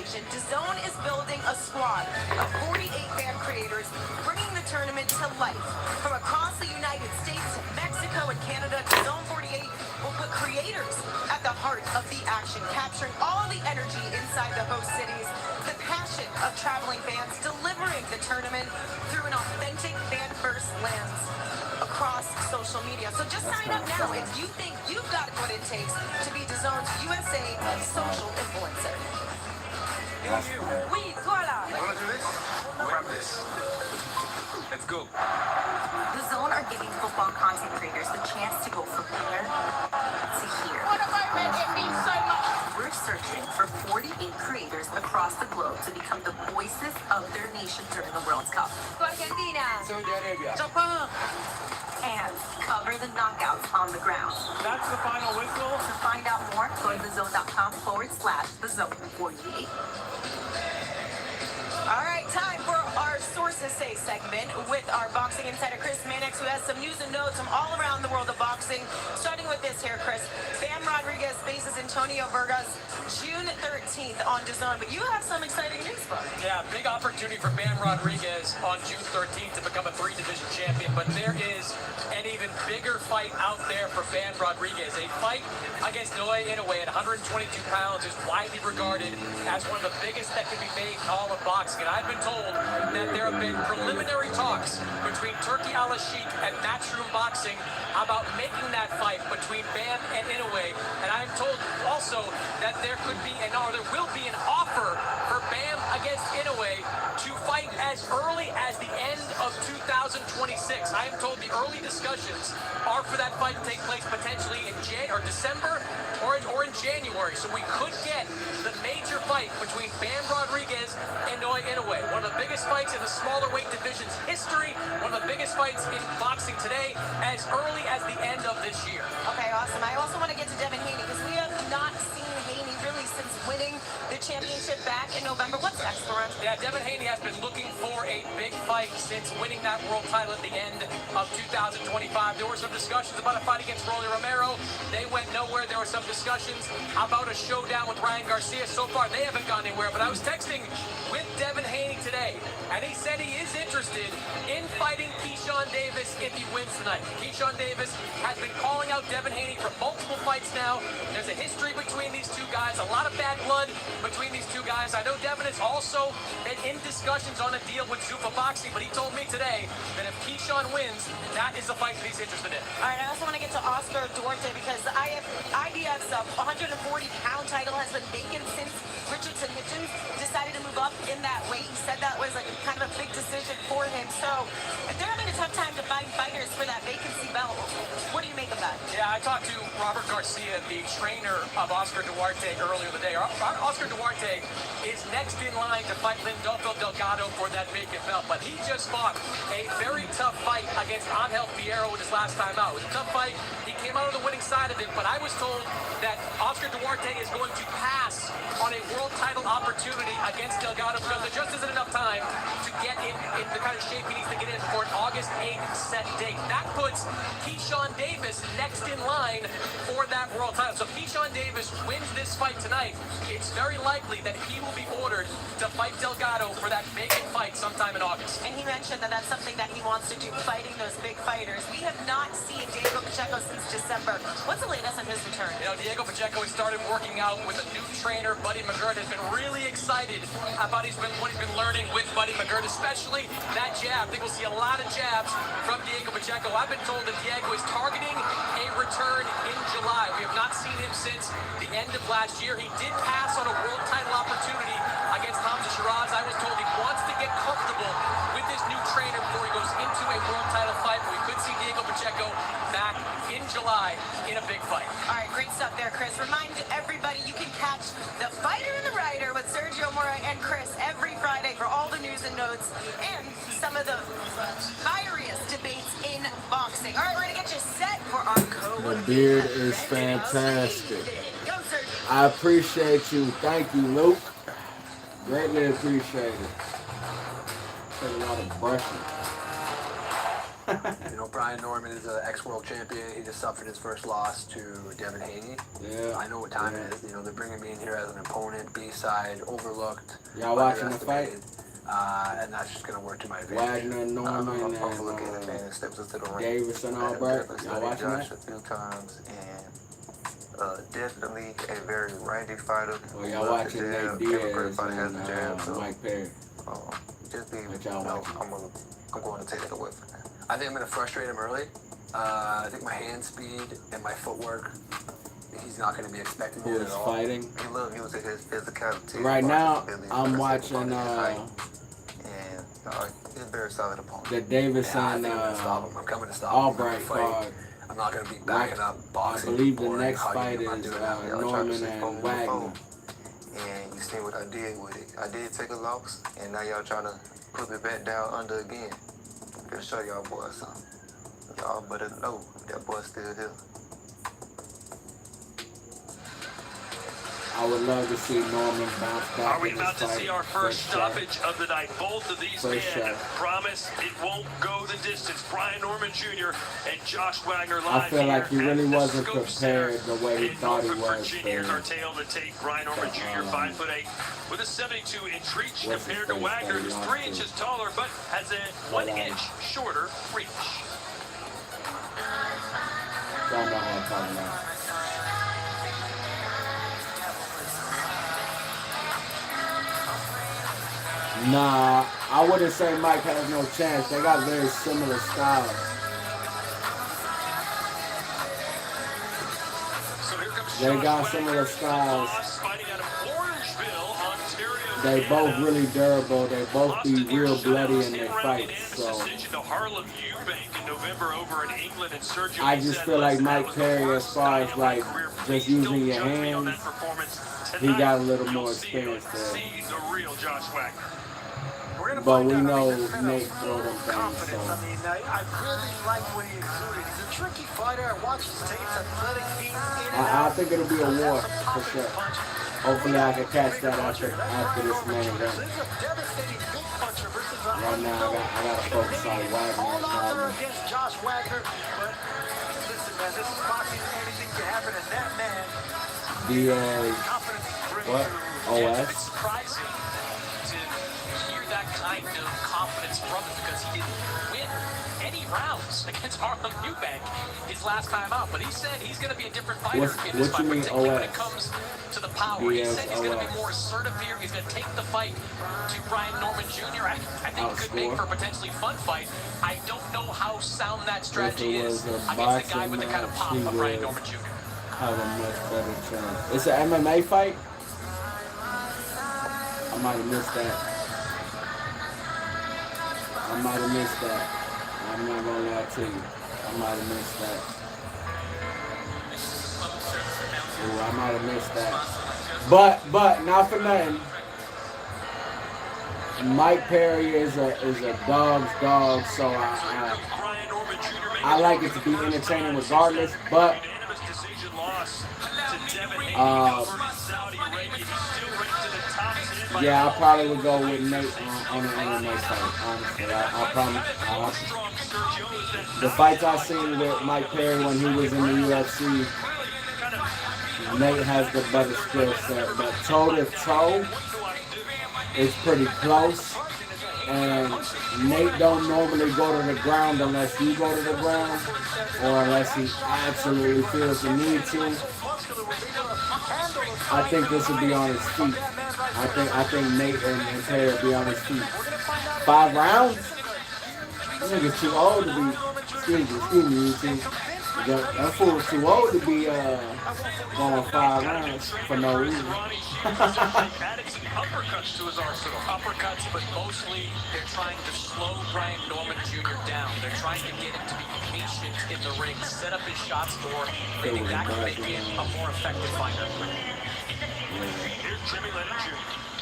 station, DAZN is building a squad of 48 fan creators, bringing the tournament to life. From across the United States, Mexico, and Canada, DAZN 48 will put creators at the heart of the action, capturing all the energy inside the host cities, the passion of traveling fans, delivering the tournament through an authentic fan-first lens across social media. So just sign up now if you think you've got what it takes to be DAZN's USA social influencer. Oui, toi là. Wanna do this? Grab this. Let's go. DAZN are giving football content creators the chance to go from here to here. What a moment, it means so much. We're searching for 48 creators across the globe to become the voices of their nation during the World Cup. Argentina. Saudi Arabia. Japan. And cover the knockouts on the ground. That's the final whistle. To find out more, go to thezone.com/thezone48. All right, time for our Sources Say segment with our boxing insider Chris Mannix, who has some news and notes from all around the world of boxing. Starting with this here, Chris. Bam Rodriguez faces Antonio Vargas June 13th on DAZN, but you have some exciting news for us. Yeah, big opportunity for Bam Rodriguez on June 13th to become a 3-division champion, but there is an even bigger fight out there for Bam Rodriguez. A fight against Noah Inoue at 122 pounds is widely regarded as one of the biggest that can be made in all of boxing. And I've been told that there have been preliminary talks between Turki Al-Sheikh and Matchroom Boxing about making that fight between Bam and Inoue. And I'm told also that there could be there will be an offer for Bam against Inoue to fight as early as the end of 2026. I am told the early discussions are for that fight to take place potentially in December or in January. So we could get the major fight between Bam Rodriguez and Noah Inoue. One of the biggest fights in the smaller weight division's history. One of the biggest fights in boxing today as early as the end of this year. Okay, awesome. I also want to get to Devin Haney because we have not seen Haney really since winning the championship back in November. What's next for him? Yeah, Devin Haney has been looking for a big fight since winning that world title at the end of 2025. There were some discussions about a fight against Rolly Romero. They went nowhere. There were some discussions about a showdown with Ryan Garcia. So far, they haven't gone anywhere. But I was texting with Devin Haney today, and he said he is interested in fighting Keyshawn Davis if he wins tonight. Keyshawn Davis has been calling out Devin Haney for multiple fights now. There's a history between these two guys, a lot of bad blood between these two guys. I know Devin has also been in discussions on a deal with Zuffa Boxing, but he told me today that if Keyshawn wins, that is the fight that he's interested in. All right, I also want to get to Oscar Duarte because the IBF's 140-pound title has been vacant since Richardson Hitchens decided to move up in that weight. He said that was like kind of a big decision for him. So if they're having a tough time to find fighters for that vacancy belt, what do you make of that? Yeah, I talked to Robert Garcia, the trainer of Oscar Duarte, earlier today. Oscar Duarte is next in line to fight Lindolfo Delgado for that vacant belt, but he just fought a very tough fight against Angel Fierro in his last time out. It was a tough fight. He came out on the winning side of it, but I was told that Oscar Duarte is going to pass on a world title opportunity against Delgado because there just isn't enough time to get in the kind of shape he needs to get in for an August 8th set date. That puts Keyshawn Davis next in line for that world title. So if Keyshawn Davis wins this fight tonight, it's very likely that he will be ordered to fight Delgado for that vacant fight sometime in August. And he mentioned that that's something that he wants to do, fighting those big fighters. We have not seen Diego Pacheco since December. What's the latest on his return? You know, Diego Pacheco has started working out with a new trainer. Buddy McGirt has been really excited about what he's been learning with Buddy McGirt, especially that jab. I think we'll see a lot of jabs from Diego Pacheco. I've been told that Diego is targeting a return in July. We have not seen him since the end of last year. He did pass on a world title opportunity against Hamza Shiraz. I was told he wants to get comfortable with his new trainer before he goes into a world title fight. We could see Diego Pacheco back in July in a big fight. All right, great stuff there, Chris. Remind everybody you can catch The Fighter and the Writer with Sergio Mora and Chris every Friday for all the news and notes and some of the fieriest debates in boxing. All right, we're going to get you set for our code. The beard is fantastic. Go, Sergio. I appreciate you. Thank you, Luke. Greatly appreciate it. Take a lot of brushing. You know, Brian Norman is an ex-world champion. He just suffered his first loss to Devin Haney. Yeah. I know what time it is. You know, they're bringing me in here as an opponent, B-side, overlooked. Y'all watching the fight? And that's just going to work to my advantage. Wagner, Norman, and Davis and Albert. Y'all watching Josh that? a few times, and definitely a very randy fighter. Well, y'all Love watching to jab. Nate Diaz Everybody has and a jab, so Mike Perry. just be, What y'all watching? I'm going to take it away from that. I think I'm going to frustrate him early. I think my hand speed and my footwork, he's not going to be expecting Who it is at all. fighting? He loved using his physicality. Right now, ability, I'm watching and he's a very solid the opponent. Davis Yeah, I and think I'm going to stop him. I'm coming to stop him. Albright card. I'm not going to be backing up, I boxing. believe the boring, next hugging. fight I'm not is doing that. Norman and Wagner. And you see what I did with it. I did take a loss, and now y'all trying to put me back down under again. I'm gonna show y'all boys something. Y'all better know that boy's still here. I would love to see Norman bounce back. Are we in this about to fight. see our first shot. stoppage of the night? Both of these First men shot. promise it won't go the distance. Brian Norman Jr. and Josh Wagner I live feel like he here really at the wasn't Scope Center prepared the way he in thought he Norfolk, was. Virginia. Here's our for- tail to take. Brian Norman Jr. 5'8", with a 72-inch reach What's compared his to face Wagner, that he who's lost 3 to? inches taller but has a 1 inch shorter reach. Y'all know what I'm talking about. Nah, I wouldn't say Mike has no chance. They got very similar styles. So here comes They Josh got Wagner, similar the styles. boss, fighting out of Orangeville, Ontario, They both Canada. really durable. They both Lost be a near real bloody shutout in their in-round fights. unanimous So decision to Harlem Eubank in November over in England, and Sergio I just said, feel like "Listen, that Mike was the Perry, as worst far night as of my like career. just Please using don't your judge me on that hands, performance he tonight. got a little You'll more see experience there. See the real Josh Wagner." But we know Nate throw them things. Confidence. So I mean, I really like what he exuded. He's a tricky fighter. I watch his tapes, athletic feet, in and I out. think it'll be a war That's a for popping sure. punch. Hopefully I can catch that Puncher. after That's this Brian main Norman event. Jr. This is a devastating big puncher versus a Right now I gotta focus on Wagner all and odds are Norman. against Josh Wagner, but listen, man, this is boxing. Anything can happen, and that man, Diaz, confidence brings what? through. It's OS? surprising to hear that kind of confidence from him because he didn't win any rounds against Harlem Eubank his last time out. But he said he's going to be a different fighter in this What fight, you mean particularly when it OS? comes to the power. He Diaz, said he's going to be OS. more assertive here. He's going to take the fight to Brian Norman Jr. I think it could make for a potentially fun fight. I don't know how sound that strategy If it is was a against the guy boxing with the kind of match, pop he of Brian would Norman Jr. have a much better chance. It's an MMA fight? I might have missed that. I'm not gonna lie to you. I might have missed that. Ooh, I might have missed that. But not for nothing. Mike Perry is a dog's dog, so I like it to be entertaining regardless. But yeah, I probably would go with Nate on an MMA fight. Honestly, I promise. The fights I seen with Mike Perry when he was in the UFC, Nate has the better skill set. But toe to toe, it's pretty close. And Nate don't normally go to the ground unless you go to the ground or unless he absolutely feels the need to. I think this will be on his feet. I think Nate and Perry will be on his feet. 5 rounds? This nigga's too old to be. Excuse me, YouTube. That fool's too old to be going 5 rounds for no reason. Added some uppercuts to his arsenal. Uppercuts, but mostly they're trying to slow Brian Norman Jr. down. They're trying to get him to be patient in the ring, set up his shots more. They think that can make him a more effective fighter. Here's Jimmy Lennon Jr.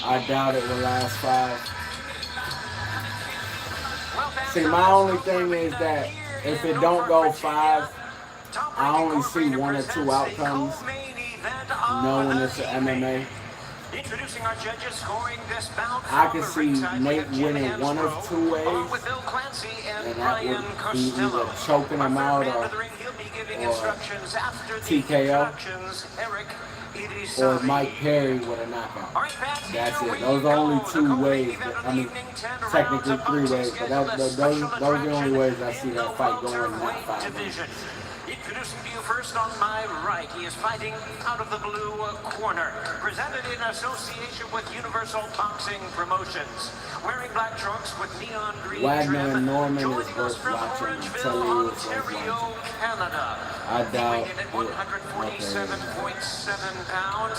I doubt it will last 5. See, my only thing is that if it don't go 5, I only see 1 or 2 outcomes, knowing it's an MMA. Introducing our judges scoring this bout. I can see Nate winning one of two ways, along with Bill Clancy and that Brian would be either Costello. choking him out or He'll be giving instructions after the TKO. introductions. Eric or Mike Perry with a knockout. That's it. Those are only two ways. I mean, technically three ways, but those are the only ways I see that fight going in that 5 minutes. Introducing to you first on my right, he is fighting out of the blue corner. Presented in association with Universal Boxing Promotions. Wearing black trunks with neon green Wagner trim. and Norman is Joining us worth from watching. I'm Orangeville, telling you, it's worth Ontario, watching. Canada. I doubt Weighing in at it. 147.7 pounds.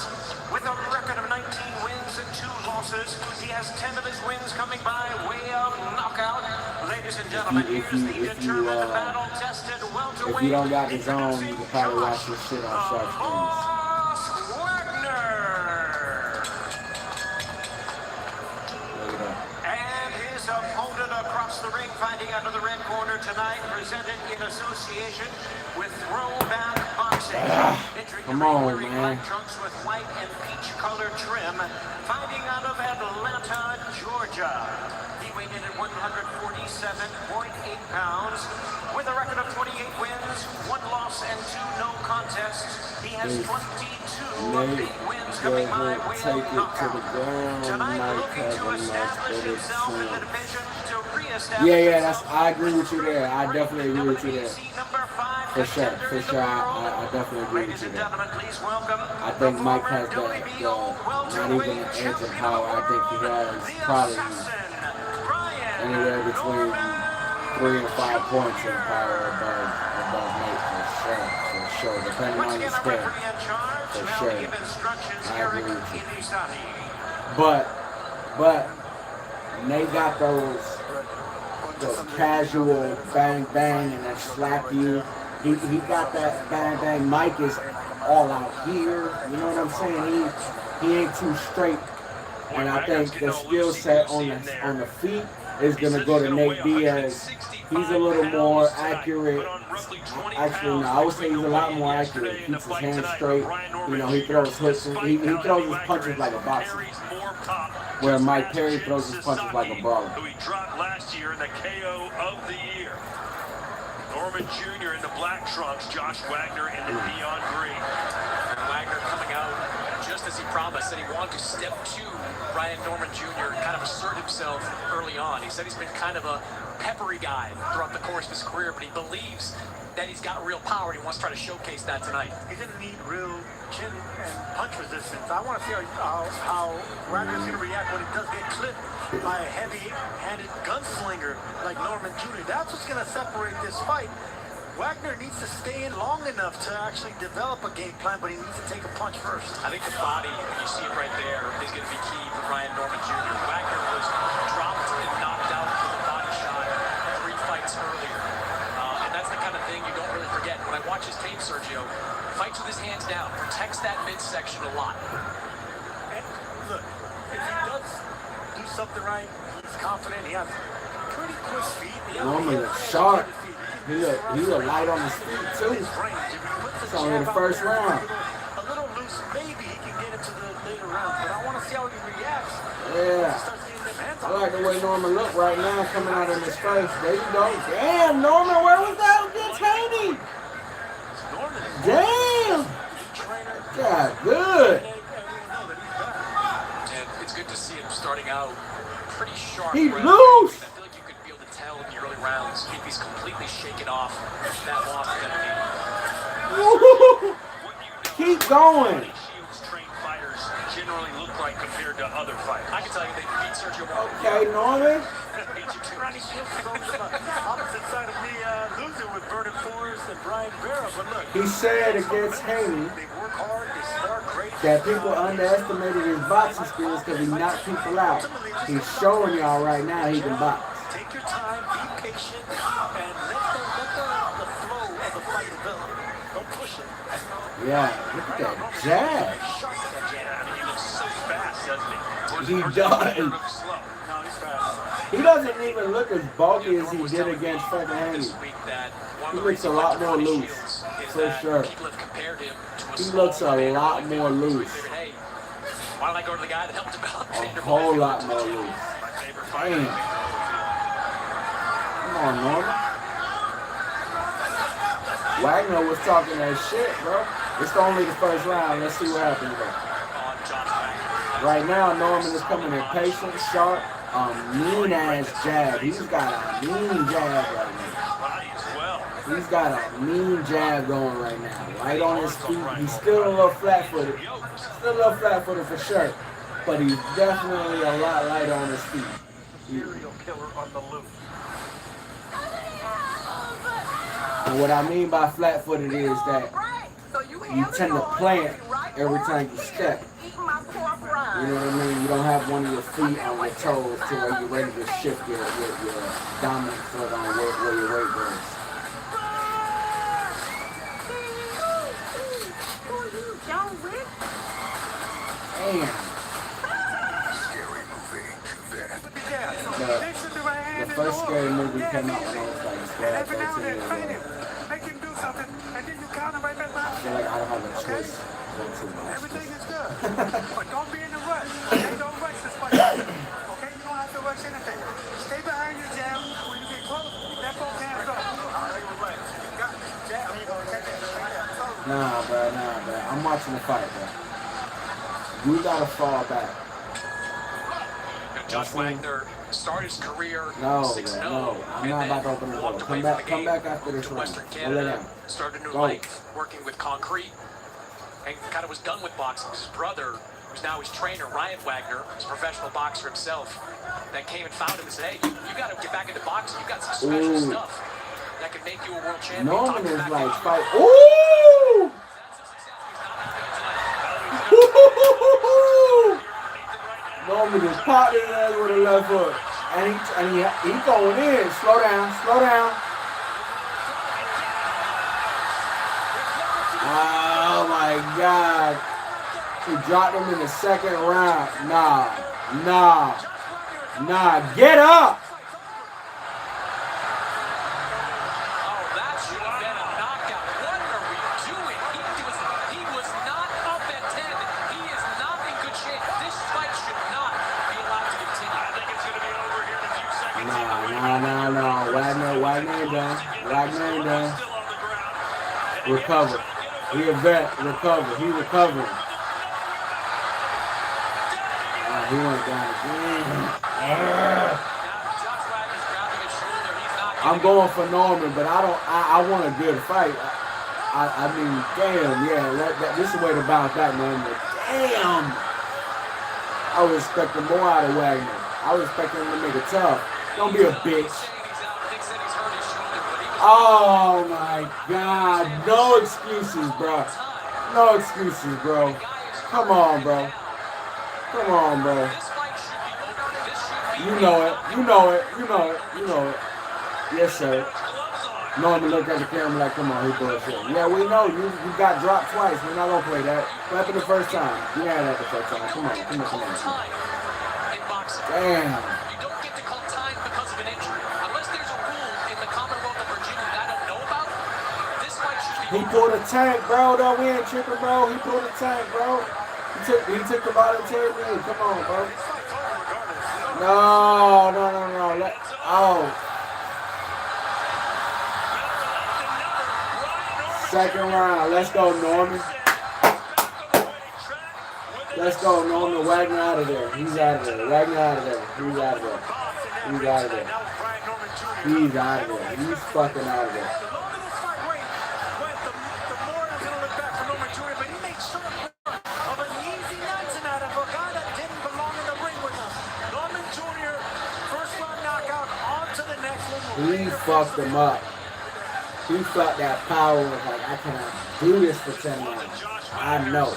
With a record of 19 wins and 2 losses, he has 10 of his wins coming by way of knockout. Ladies and gentlemen, here's the determined, battle-tested welterweight. If you don't got his own, you can probably watch this shit on Shark Screens. Wagner. Look it up. And his opponent across the ring, fighting out of the red corner tonight, presented in association with Throwback Boxing. Come on, man. Black trunks with white and peach colored trim, fighting out of Atlanta, Georgia. He weighed in at 147.8 pounds, with a record of 28 wins, 1 loss, and 2 no contests. He has 22 big wins coming by way of knockout. Tonight, looking to establish himself in the division to reestablish. Yeah, I agree with you there. I definitely agree with you there. For sure. I definitely agree with you there. I think Mike has not even an edge of power. I think he has probably anywhere between 3 and 5 points in power above Nate, for sure. Depending on your skill, for sure. I agree with you. But Nate got those casual bang bang and that slap you. He got that bang bang. Mike is all out here. You know what I'm saying? He ain't too straight. And I think the skill set on the feet is gonna go to Nate Diaz. He's a little more accurate. Actually, no, I would say he's a lot more accurate. Keeps his hands straight. You know, he throws hooks. He throws his punches like a boxer. Where Mike Perry throws his punches like a brawler. Who he dropped last year in the KO of the year. Norman Jr. in the black trunks, Josh Wagner in the neon green. And Wagner coming out just as he promised, that he wanted to step to Brian Norman Jr. and kind of assert himself early on. He said he's been kind of a peppery guy throughout the course of his career, but he believes that he's got real power and he wants to try to showcase that tonight. He's going to need real chin and punch resistance. I want to see how Wagner's going to react when he does get clipped by a heavy-handed gunslinger like Norman Jr. That's what's going to separate this fight. Wagner needs to stay in long enough to actually develop a game plan, but he needs to take a punch first. I think the body, you see it right there, is going to be key for Brian Norman Jr. Wagner was dropped and knocked out with a body shot 3 fights earlier. And that's the kind of thing you don't really forget. When I watch his tape, Sergio, fights with his hands down, protects that midsection a lot. And look, if he does do something right, he's confident, he has pretty quick feet. Norman is sharp. He look light on his feet too. It's only the first round. A little loose, maybe he can get into the later rounds, but I want to see how he reacts. Yeah. I like the way Norman look right now coming out in his face. There you go. Damn, Norman, where was that against Haney? Damn. God, good. And it's good to see him starting out pretty sharp. He right loose. I feel like you could be able to tell in the early rounds if he's completely shaken off that loss to Woo-hoo-hoo. Keep going. Shields trained fighters generally look like compared to other fighters. I can tell you they beat Sergio Moreno. Okay, Norman. Ronnie Shields is on the opposite side of me losing with Vernon Forrest and Brian Vera, but look. He said against Haney They work hard, they start great. that people underestimated his boxing skills because he knocked people out. He's showing y'all right now he can box. Take your time, be patient, and let the flow of the fight develop. Don't push it. Yeah, look at that jab. He looks so fast, doesn't he? He does. Looks slow. No, he's fast. He doesn't even look as bulky as he did against fucking Haney. He looks a lot more loose, for sure. He looks a lot more loose. Why don't I go to the guy that helped develop A Xander whole Boyd? lot more loose. Damn. Come on, Norman. Wagner was talking that shit, bro. It's only the first round. Let's see what happens, bro. Right now, Norman is coming in patient, sharp, mean-ass jab. He's got a mean jab right now. He's got a mean jab going right now. Right on his feet. He's still a little flat-footed. Still a little flat-footed for sure. But he's definitely a lot lighter on his feet. Serial killer on the loose. And what I mean by flat-footed is that you tend to plant every time you step. You know what I mean? You don't have one of your feet on your toes to where you're ready to shift your dominant foot on where your weight goes. Damn. The first scary movie came out when I was like 12, 13 years old. Make him do something, and then you counter right back I feel like I don't have a choice but to watch Everything this. is good. But don't be in a rush. Okay, don't rush this fight. Okay, you don't have to rush anything. Stay behind your jab. When you get close, let both hands up. Nah, bro. I'm watching the fight, bro. We gotta fall back. Josh Wagner started his career No, 6-0. no. I'm not about to open the door. Come back after this to round. Western Go lay Canada, down. started a new Go. life working with concrete, and kind of was done with boxing. His brother, who's now his trainer, Ryan Wagner, is a professional boxer himself, that came and found him and said, hey, you got to get back into boxing. You got some special stuff that could make you a world champion. Norman is like fight. Ooh! Norman is popping his ass with a left hook. And he going in. Slow down. Oh my God. He dropped him in the second round. Nah. Get up! No. Wagner ain't done. Recover. He a vet. Recover. He recovering. He went down again. I'm going for Norman, but I want a good fight. I mean, damn, yeah. This is the way to bounce back, man. But damn. I was expecting more out of Wagner. I was expecting him to make it tough. Don't be a bitch. Oh my God. No excuses, bro. Come on, bro. You know it. Yes, sir. Norman looked at the camera like, come on, he bullshit. Yeah, we know. You got dropped twice. We're not going to play that. What happened the first time? You had that the first time. Come on. Damn. He pulled a tank, bro. Don't we ain't tripping, bro. He pulled a tank, bro. He took the voluntary lead. Come on, bro. No. Second round. Let's go, Norman. Wagner out of there. He's out of there. He's fucking out of there. He fucked him up. He felt that power of like, I cannot do this for 10 rounds. I know.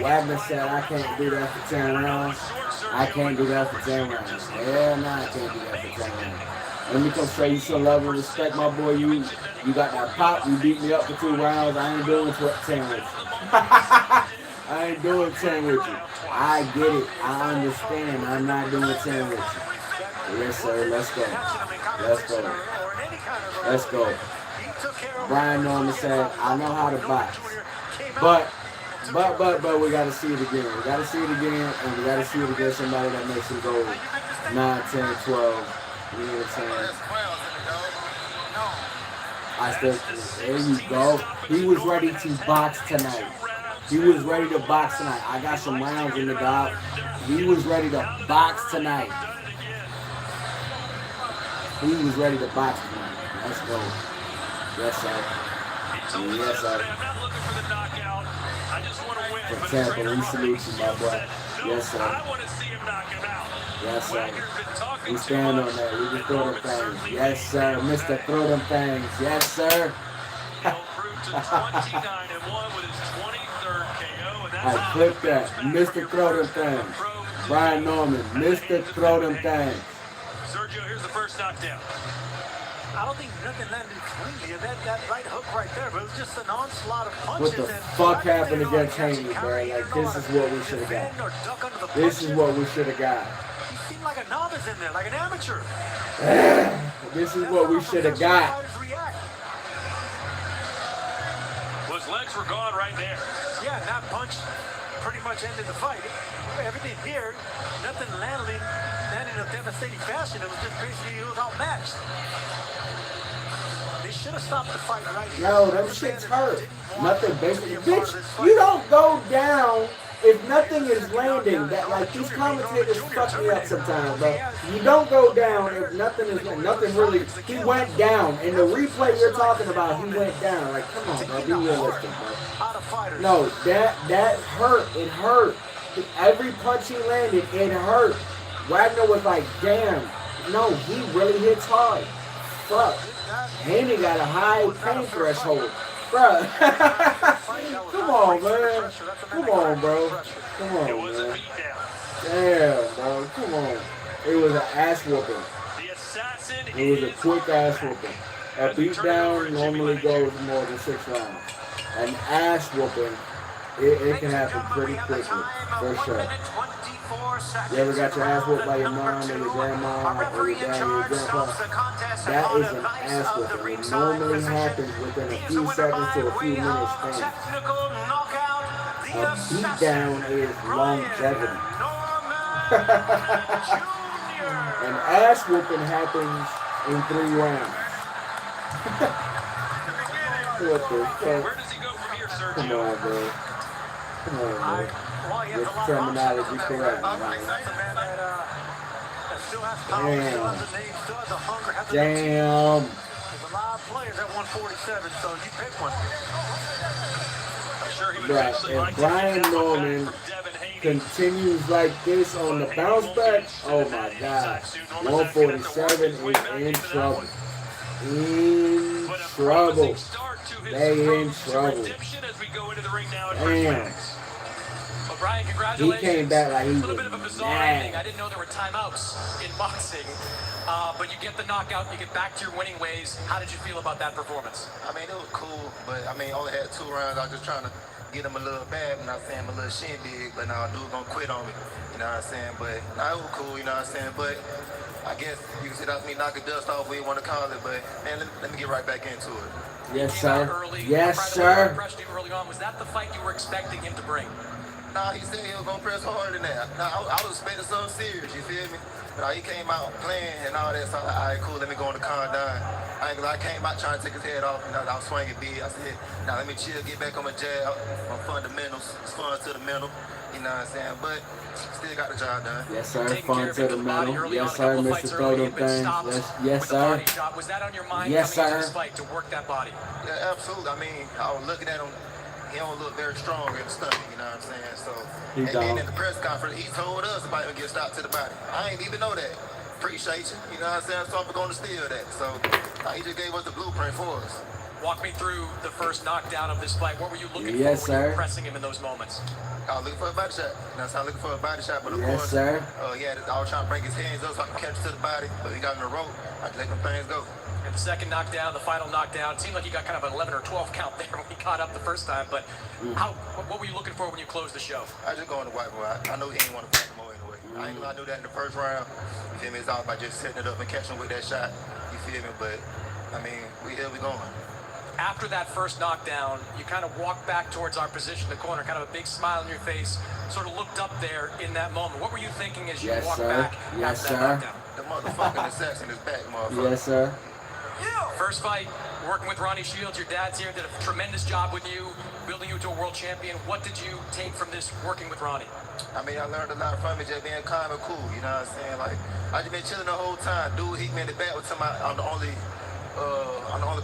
Wagner said I can't do that for 10 rounds. Hell no, I can't do that for 10 rounds. Let me come show you some love and respect, my boy. You got that pop. You beat me up for 2 rounds. I ain't doing 10 with you. I ain't doing 10 with you. I get it. I understand. I'm not doing 10 with you. Yes, sir. Let's go. Brian Norman said, I know how to box, but But we gotta see it again. We gotta see it again, and we gotta see it against somebody that makes it go 9, 10, 12. You know what I'm saying? I still, there you go. He was ready to box tonight. He was ready to box tonight. I got some rounds in the dog. He was ready to box tonight. He was ready to box tonight. Let's go. Yes, sir. Yes, sir. From Tampa, we salute you, my boy. Yes, sir. Yes, sir. We stand on that. We just throw them things. Yes, sir. Mr. Throw them things. Yes, sir. I clip that. Mr. Throw them things. Brian Norman. Mr. Throw them things. Sergio, here's the first knockdown. I don't think nothing landed cleanly. That right hook right there, but it was just an onslaught of punches. What the fuck happened against Haney, bro? Like, this is what we should have got. This is what we should have got. He seemed like a novice in there, like an amateur. This is what we should have got. Well, his legs were gone right there. Yeah, and that punch pretty much ended the fight. Everything here, nothing landed in a devastating fashion. It was just basically, it was outmatched. They should have stopped the fight right here. No, them shit's hurt. Nothing basically. Bitch, you don't go down if nothing is landing. That, like, these commentators fuck me up sometimes, bro. You don't go down if nothing is landing. Nothing really. He went down. In the replay you're talking about, he went down. Like, come on, bro. Be realistic, bro. No, that hurt. It hurt. Every punch he landed, it hurt. Wagner was like, damn. No, he really hits hard. Fuck. Haney got a high pain threshold. Bro. Come on, man. Come on, bro. Come on, man. Damn, bro. Come on. It was an ass whooping. It was a quick ass whooping. A beatdown normally goes more than 6 rounds. An ass whooping, it can happen pretty quickly, for sure. You ever got your ass whooped by your mom or your grandma or your dad or your grandpa? That is an ass whooping. It normally happens within a few seconds to a few minutes span. A beatdown is longevity. An ass whooping happens in 3 rounds. What the fuck? Where does he go from here, Sergio? Come on, bro. Come on, man. Get the terminology correct, man. Damn. There's a lot of players at 147, so you pick one. Right, if Brian Norman continues like this on the bounce back, oh my God, 147 is in trouble. In trouble. They in trouble. Damn. Well, Brian, He congratulations. came back like he A was little bit of a bizarre mad. ending. I didn't know there were timeouts in boxing. But you get the knockout, you get back to your winning ways. How did you feel about that performance? I mean, it was cool, but I mean, only had 2 rounds. I was just trying to get him a little bad, you know what I'm saying, a little shindig, but now dude gonna quit on me, you know what I'm saying, but nah, it was cool, you know what I'm saying, but I guess you can say that's me knocking dust off, what you want to call it, but man, let me get right back into it. Yes, Came out sir. early. Yes, Right away, sir. impressed you early on. Was that the fight you were expecting him to bring? Nah, he said he was gonna press harder than that. Nah, I was expecting something serious, you feel me? But he came out playing and all that, so I was like, all right, cool, let me go on the calm down. I came out trying to take his head off, you know, I was swinging big. I said, now let me chill, get back on my jab, my fundamentals, it's fun to the mental, you know what I'm saying? But still got the job done. Yes, sir. Taking Fun care of to it the with body middle. early Yes, on, a sir. couple of Mr. fights Throw early, them you've been things. stopped Yes, with a sir. body shot. Was that on your mind Yes, coming into sir. this fight to work that body? Yeah, absolutely. I mean, I was looking at him. He don't look very strong in the stomach, you know what I'm saying? So, He and don't. then in the press conference, he told us about him get stopped to the body. I ain't even know that. Appreciate you know what I'm saying? So I'm going to steal that. So he just gave us the blueprint for us. Walk me through the first knockdown of this fight. What were you looking Yes, for when you sir. were pressing him in those moments? I was looking for a body shot. You know what I'm saying? Looking for a body shot, but of Yes, course, sir. yeah, I was trying to bring his hands up so I could catch to the body, but he got in the rope. I just let them things go. And the second knockdown, the final knockdown, it seemed like you got kind of an 11 or 12 count there when he caught up the first time. But what were you looking for when you closed the show? I just go in the white boy. I know he ain't want to fight more anyway. I knew that in the first round. You feel me? It's all about just setting it up and catching with that shot. You feel me? But I mean, we here, we going. after that first knockdown, you kind of walked back towards our position, the corner, kind of a big smile on your face, sort of looked up there in that moment. What were you thinking as you walked back after that knockdown? The motherfucking assassin is back, motherfucker. Yes, sir. First fight, working with Ronnie Shields, your dad's here, did a tremendous job with you, building you to a world champion. What did you take from this working with Ronnie? I mean, I learned a lot from it, just being calm and cool, you know what I'm saying? Like, I just been chilling the whole time. Dude hit me in the back with somebody, I'm the only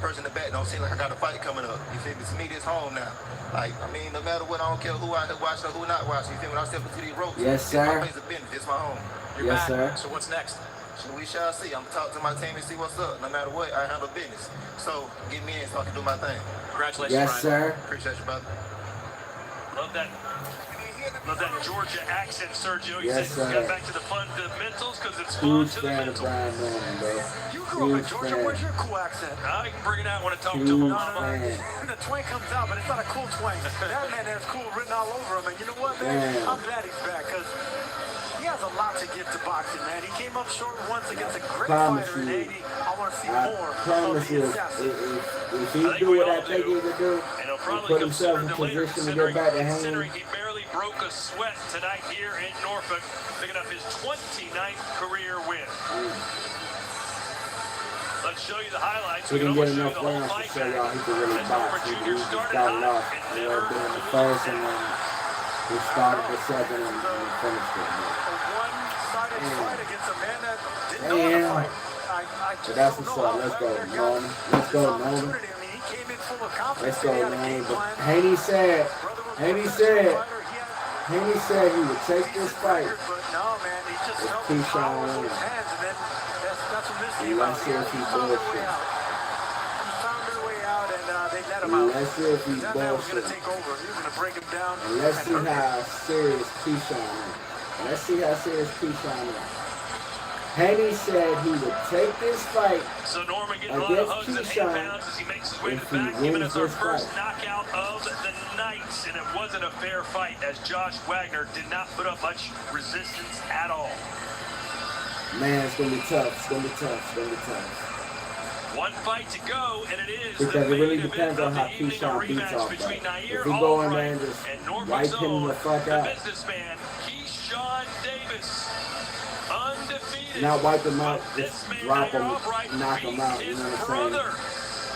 person in the back. Don't seem like I got a fight coming up. You feel me? To me, this home now. Like, I mean, no matter what, I don't care who out here watching or who not watching. You feel me? When I step into these ropes, Yes, sir. it's my place of business. It's my home. You're Yes, back. sir. So what's next? So we shall see. I'm gonna talk to my team and see what's up. No matter what, I handle business. So get me in so I can do my thing. Congratulations, Yes, Ryan. sir. Appreciate you, brother. Love that Georgia accent, Sergio. You Yes, said sir. get back to the fundamentals because it's fun Huge to the fan of mental. Brian Norman, bro. You grew up in Huge Georgia. fan. Where's your cool accent? I can bring it out when I talk to Huge him. fan. The twang comes out, but it's not a cool twang. That man has cool written all over him. And you know what, man? Man. I'm glad he's back because he has a lot to give to boxing, man. He came up short once against a great Promise fighter in you. 80. I want to see I more promise of the you, assassin. if he I think do we what all I think do. he could do, And he'll and probably put come himself sooner in than later, position to get back to hanging, considering he barely broke a sweat tonight here in Norfolk, picking up his 29th career win. Let's show you the highlights. he We can didn't get almost show you enough the whole rounds to fight show y'all he back. could really As box. Norma He Jr. just started started hot off, and you know, never doing the moved first, and down. then he started the second and finished it. Man. A one-sided fight against a man that didn't know Damn. how to fight. I just But that's don't what's know up. how Let's go, Wagner got Norman. Let's this go, Norman. opportunity. I mean, he came in full of confidence. Let's go, He had a man. game But plan. Haney said, Brother was a Haney professional said, fighter. He had Haney said he would take this decent fight. record, but no, man, he just It's felt the Keyshawn power in Wagner. his hands, and then that's what this And came let's out. see if he He found their way bullshit. out. He found their way out, and they let him out. Let's see if he That man was going to bullshit. take over. He was going to break him down. And let's and see hurt him. how serious Keyshawn is. Let's see how serious Keyshawn is. Haney said he would take this fight So Norman getting a lot of hugs and Keyshawn hand-pounds as he makes his way to if the he back, giving wins us our this first fight. knockout of the night. And it wasn't a fair fight as Josh Wagner did not put up much resistance at all. Man, it's gonna be tough. It's gonna be tough. It's gonna be tough. One fight to go, and it is Because the it main really event depends of on how the evening, a Keyshawn beats rematch off between that. Nair If he go in there Albright and just and wipe Norfolk's him own, the fuck the out. businessman, Keyshawn Davis, undefeated. Not wipe him out, But just this man, drop Nair him, Albright, knock him beat out, you his know what I'm saying? brother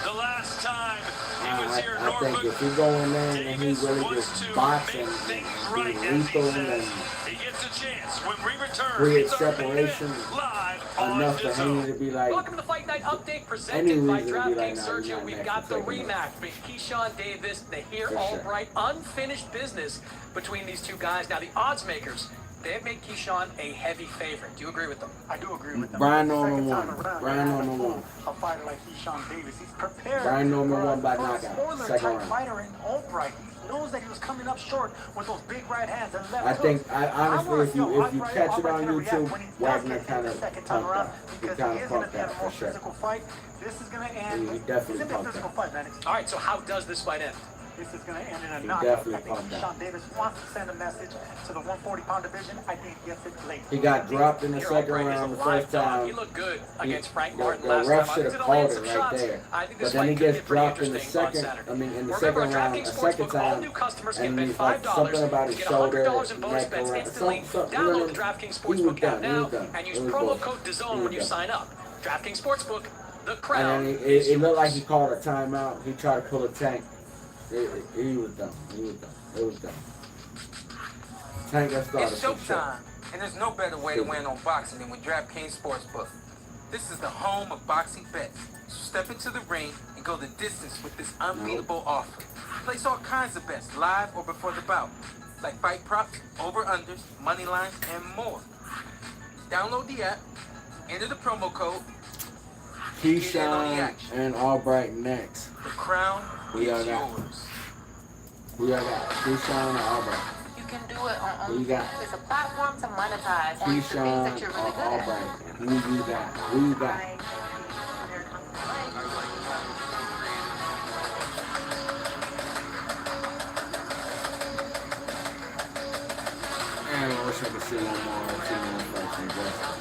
the last time he was here in I think Norfolk. if he go in there and he Davis really wants just to box make and things be right, as he lethal says. and He gets a chance when we return. create It's our main event separation live on enough for DAZN. Haney to be like, Welcome to the Fight Night Update any presented by reason to be like, DraftKings. nah, Sergio, you're not we've next got to the take him out. rematch between Keyshawn Davis, Nair For sure. Albright. Unfinished business between these two guys. Now, the odds makers, they have made Keyshawn a heavy favorite. Do you agree with them? I do agree with them. Brian The Norman second time won. around, Brian you're Norman gonna won. fool a fighter like Keyshawn Davis. He's prepared. Brian Norman for won by for a knockout, spoiler second type round. fighter in Albright. He knows that he was coming up short with those big right hands and left I think, hooks. honestly, wanna if see how you Albright catch it can on react YouTube, when he does Wagner get hit kind the of second time punked around, out. He because kind he of is going punked to be a out more for sure. physical fight. This is going to end. He definitely It's a punked physical out. fight, man. All right, so how does this fight end? This is going to end in a He knockout. definitely I think punked out. Keyshawn Davis wants to send a message to the 140-pound division. I think he gets it late. He got dropped in the Nair second Albright is round a the live first dog. time. He looked good He- against Frank the- Martin the last ref time. should have He's gonna called land it some right shots. there. I think this But then fight he could gets get pretty dropped in the interesting on second, Saturday. I mean, in the Remember, second on round, DraftKings a second Sportsbook, all time, new customers can and bet he's like $5 something about to his get shoulder, $100 in bonus neck bets around, instantly. something, Download you the know, DraftKings he was Sportsbook app done, he now was done. and use It was promo bullshit. code He DAZN was when you done. sign up. DraftKings Sportsbook, the crown And then is it looked like he yours. called a timeout. He tried to pull a Tank. He was dumb. He was dumb. It was dumb. Tank got started. It's for sure. showtime, and there's no better way to win on boxing than with DraftKings Sportsbook. This is the home of boxing bets. So step into the ring and go the distance with this unbeatable offer. Place all kinds of bets live or before the bout, like fight props, over-unders, money lines, and more. Download the app, enter the promo code, get in on the Keyshawn action. and Albright next. The crown We are is that. yours. Who y'all got? Keyshawn and Albright. You can do it on Who you got? It's a platform to monetize on the things that Keyshawn you're or really good at. Albright. Who you got? Who you got? Man, I wish I could see one more fight from Justin.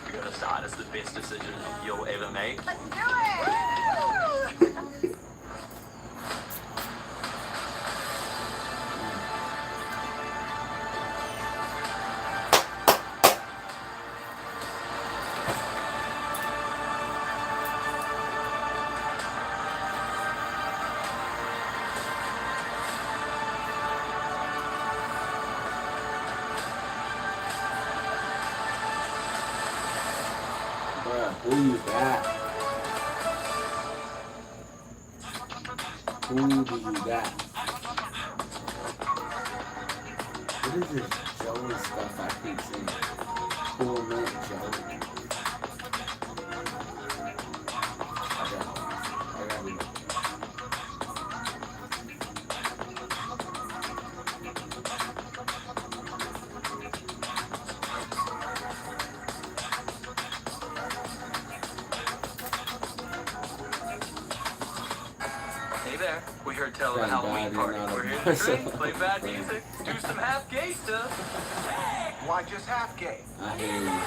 To be honest, the hottest best decision you'll ever make. Let's do it! Who you got? Who do you got? What is this Joey stuff I keep seeing? Cool Mint Joey. I got it. Hey there, we're here to tell a Halloween party. We're here to drink, play bad music, do some half gay stuff. Why just half gay? I hear you.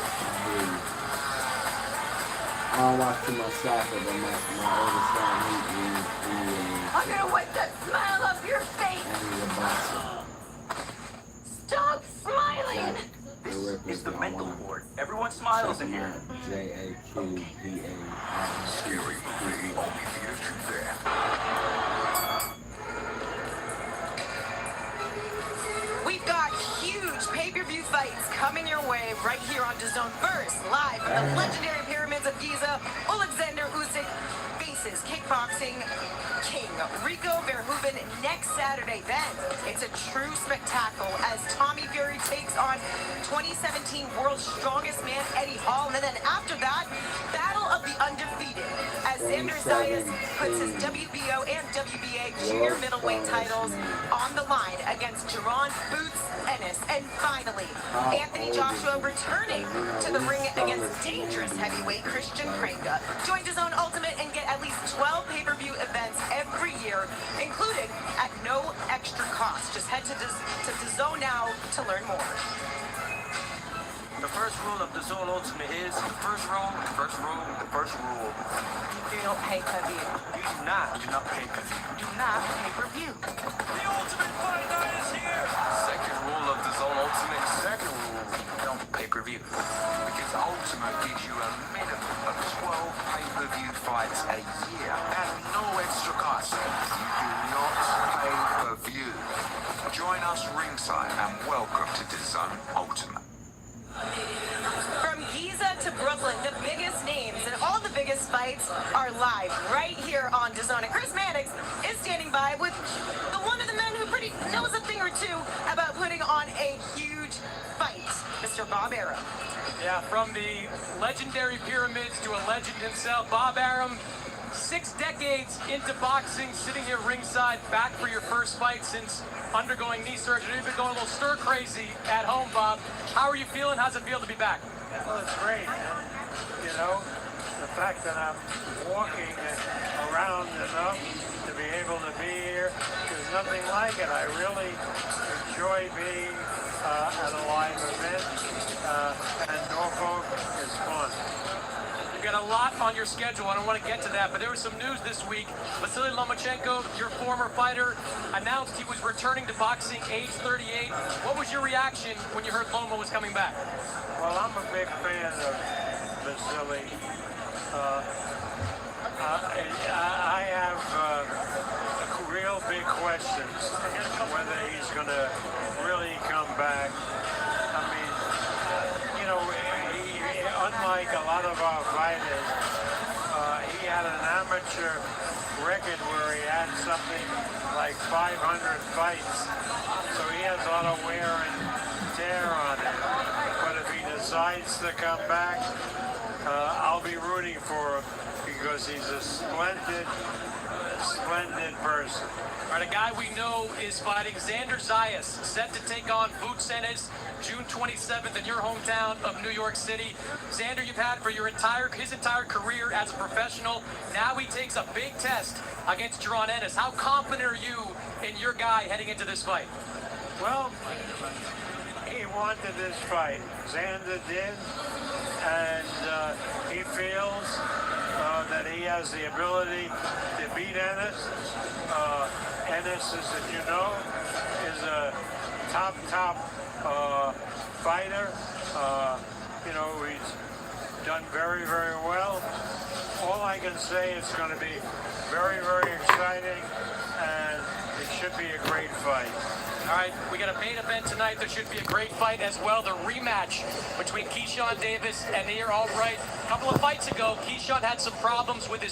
I don't watch too much soccer, but my oldest son, I'm gonna wipe that smile off your face! he's a boxer. Stop smiling! It's the mental ward. Everyone smiles in here. JAQDA. Scary movie, only theaters there. We've got huge pay-per-view fights coming your way right here on DAZN. First, live from the legendary pyramids of Giza, Alexander Usyk faces kickboxing king Rico Verhoeven next Saturday. Then it's a true spectacle as Tommy Fury takes on 2017 World's Strongest Man Eddie Hall. And then after that, Battle of the Undefeated as Xander Zayas puts his WBO and WBA junior middleweight titles on the line against Jaron Boots Ennis. And finally, Anthony Joshua returning to the ring against dangerous heavyweight Christian Prenga. Join DAZN Ultimate and get at least 12 pay-per-view events every year, included at no extra cost. Just head to DAZN now to learn more. The first rule of DAZN Ultimate is the first rule. You don't pay per view. You do not pay per view. Do not pay per view. The ultimate fight night is here. Second rule of DAZN Ultimate. Second rule, don't pay per view. Because Ultimate gives you a minimum of 12 pay-per-view fights a year at no extra cost. You do not pay per view. Join us ringside and welcome to DAZN Ultimate. From Giza to Brooklyn, the biggest names and all the biggest fights are live right here on DAZN. And Chris Mannix is standing by with the one of the men who pretty knows a thing or two about putting on a huge fight, Mr. Bob Arum. Yeah, from the legendary pyramids to a legend himself, Bob Arum, 6 decades into boxing, sitting here ringside, back for your first fight since undergoing knee surgery. You've been going a little stir crazy at home, Bob. How are you feeling? How's it feel to be back? Well, it's great. You know, the fact that I'm walking around enough to be able to be here, there's nothing like it. I really enjoy being at a live event, and Norfolk is fun. You've got a lot on your schedule. I don't want to get to that, but there was some news this week. Vasily Lomachenko, your former fighter, announced he was returning to boxing age 38. What was your reaction when you heard Loma was coming back? Well, I'm a big fan of Vasily. I have real big questions whether he's going to really come back. I mean, you know, unlike a lot of our fighters, he had an amateur record where he had something like 500 fights. So he has a lot of wear and tear on it. But if he decides to come back, I'll be rooting for him because he's a splendid person. All right, a guy we know is fighting Xander Zayas, set to take on Boots Ennis June 27th in your hometown of New York City. Xander, you've had for his entire career as a professional. Now he takes a big test against Jaron Ennis. How confident are you in your guy heading into this fight? Well, he wanted this fight. Xander did. and he feels that he has the ability to beat Ennis. Ennis, as you know, is a top fighter. You know, he's done very, very well. All I can say, it's going to be very, very exciting, and it should be a great fight. All right, we got a main event tonight. There should be a great fight as well. The rematch between Keyshawn Davis and Near Albright. A couple of fights ago, Keyshawn had some problems with his